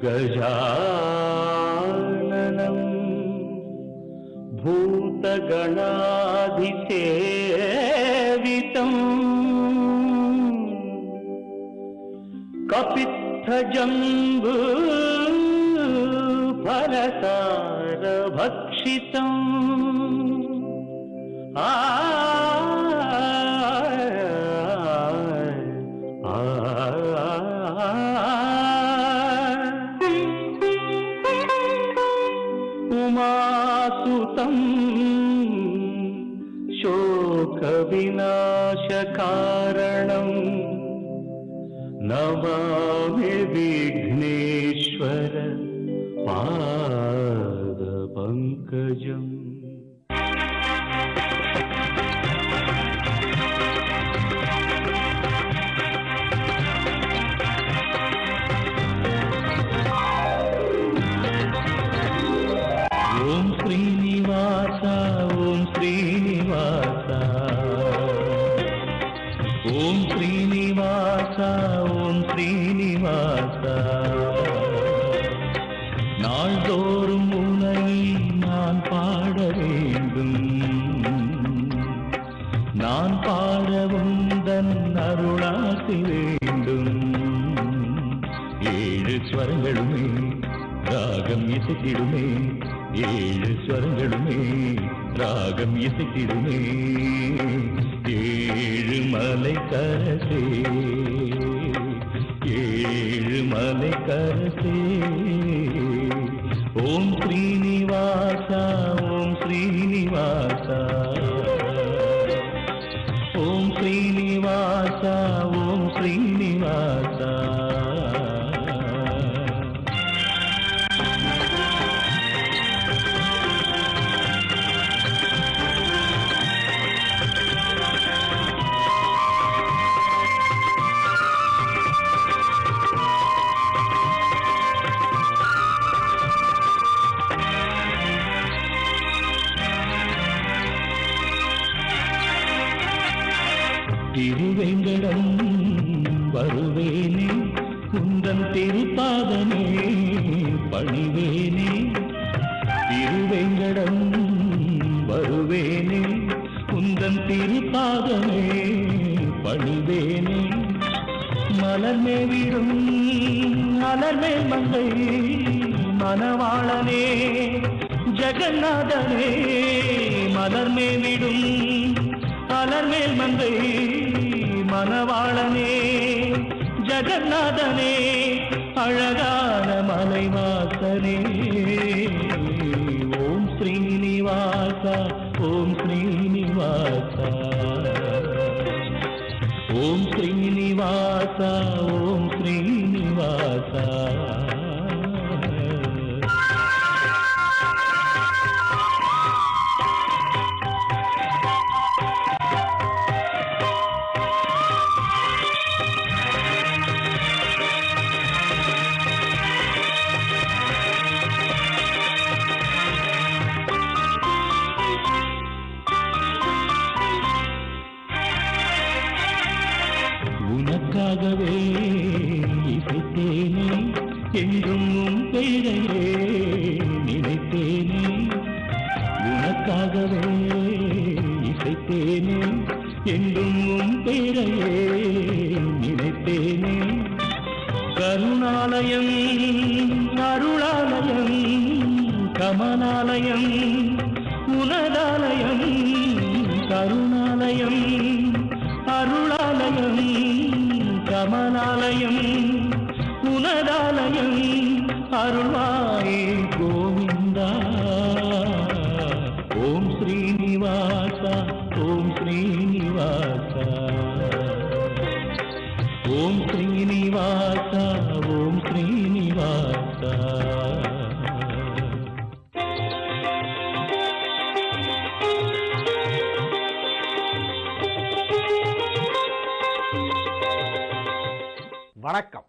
गजाननं भूतगणाधिसेवितं कपित्थजम्बू फलसारभक्षितम् उमासुतं शोकविनाशकारणं नमामि विघ्नेश्वर पादपङ्कजम्। ओम श्रीनिवास ओम श्रीनिवास ओम श्रीनिवास ओम श्रीनिवास நாள்தோறும் உன்னை நான் பாட வேண்டும் நான் பாடவும் தன் அருளாசி வேண்டும் ஏழு ஸ்வரங்களுமே ராகம் இசைத்திடுமே ஏழு ஸ்வரங்களுமே ராகம் இசைத்திடுமே ஏழு மலை கரசே ஏழு மலை கரசே ஓம் ஸ்ரீனிவாசா ஓம் ஸ்ரீனிவாசா ஓம் ஸ்ரீனிவாசா ஓம் ஸ்ரீனிவாசா திருவேங்கடம் வருவேனே குந்தன் திருப்பாதமே பணிவேனே திருவேங்கடம் வருவேனே குந்தன் திருப்பாதமே பணிவேனே மலர்மே விடும் மலர்மே மங்கை மணவாளனே ஜெகநாதனே மலர்மே விடும் மலர்மேல் மங்கை மணவாளனே ஜெகநாதனே அழகான மலைவாசனே ஓம் ஸ்ரீனிவாசா ஓம் ஸ்ரீனிவாசா ஓம் ஸ்ரீனிவாசா ஓம் ஸ்ரீனிவாசா உனக்காகவே இசைத்தேனே என்றும் உன் பெயரையே நினைத்தேனே உனக்காகவே இசைத்தேனே என்றும் உன் பெயரையே நினைத்தேனே கருணாலயம் அருளாலயம் கமலாலயம் உனதாலயம் கருணாலயம் அருளாலயம் கமலாலயம் உனதாலயம் அருள்வாயே கோவிந்தா ஓம் ஸ்ரீனிவாசா ஓம் ஸ்ரீனிவாசா ஓம் ஸ்ரீனிவாசா ஓம் ஸ்ரீனிவாசா வணக்கம்.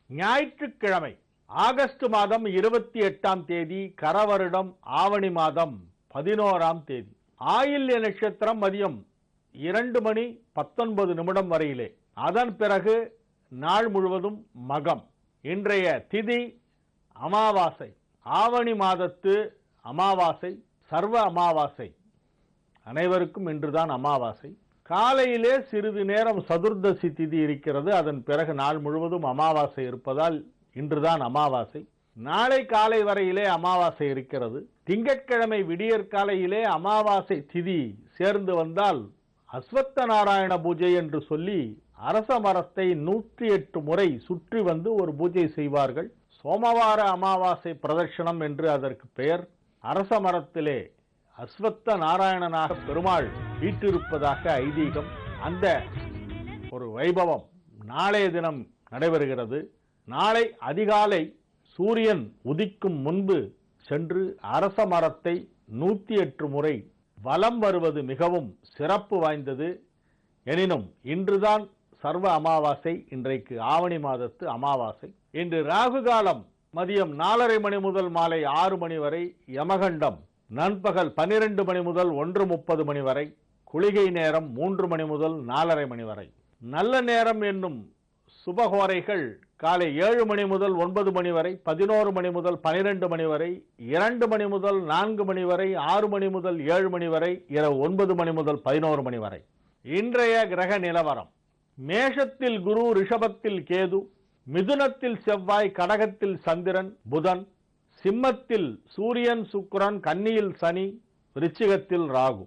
ஞாயிற்றுக்கிழமை ஆகஸ்ட் மாதம் 28ஆம் தேதி, கரவருடம் ஆவணி மாதம் 11ஆம் தேதி, ஆயில்ய நட்சத்திரம் மதியம் 2:19 வரையிலே. அதன் பிறகு நாள் முழுவதும் மகம். இன்றைய திதி அமாவாசை. ஆவணி மாதத்து அமாவாசை சர்வ அமாவாசை. அனைவருக்கும் இன்றுதான் அமாவாசை. காலையிலே சிறிது நேரம் சதுர்தசி திதி இருக்கிறது. அதன் பிறகு நாள் முழுவதும் அமாவாசை இருப்பதால் இன்றுதான் அமாவாசை. நாளை காலை வரையிலே அமாவாசை இருக்கிறது. திங்கட்கிழமை விடியற்காலையிலே அமாவாசை திதி சேர்ந்து வந்தால் அஸ்வத்த நாராயண பூஜை என்று சொல்லி அரச மரத்தை 108 முறை சுற்றி வந்து ஒரு பூஜை செய்வார்கள். சோமவார அமாவாசை பிரதட்சணம் என்று அதற்கு பெயர். அரச மரத்திலே அஸ்வத்த நாராயணனாக பெருமாள் வீற்றிருப்பதாக ஐதீகம். அந்த ஒரு வைபவம் நாளைய தினம் நடைபெறுகிறது. நாளை அதிகாலை சூரியன் உதிக்கும் முன்பு சென்று அரச மரத்தை 108 முறை வலம் வருவது மிகவும் சிறப்பு வாய்ந்தது. எனினும் இன்றுதான் சர்வ அமாவாசை. இன்றைக்கு ஆவணி மாதத்து அமாவாசை. இன்று ராகு காலம் மதியம் 4:30 மணி முதல் மாலை 6 மணி வரை. யமகண்டம் நண்பகல் 12 மணி முதல் 1:30 மணி வரை. குளிகை நேரம் 3 மணி முதல் 4:30 மணி வரை. நல்ல நேரம் என்னும் சுபகோரைகள் காலை 7 மணி முதல் 9 மணி வரை, 11 மணி முதல் 12 மணி வரை, 2 மணி முதல் 4 மணி வரை, 6 மணி முதல் 7 மணி வரை, இரவு 9 மணி முதல் 11 மணி வரை. இன்றைய கிரக நிலவரம்: மேஷத்தில் குரு, ரிஷபத்தில் கேது, மிதுனத்தில் செவ்வாய், கடகத்தில் சந்திரன் புதன், சிம்மத்தில் சூரியன் சுக்கிரன், கன்னியில் சனி, விருச்சிகத்தில் ராகு.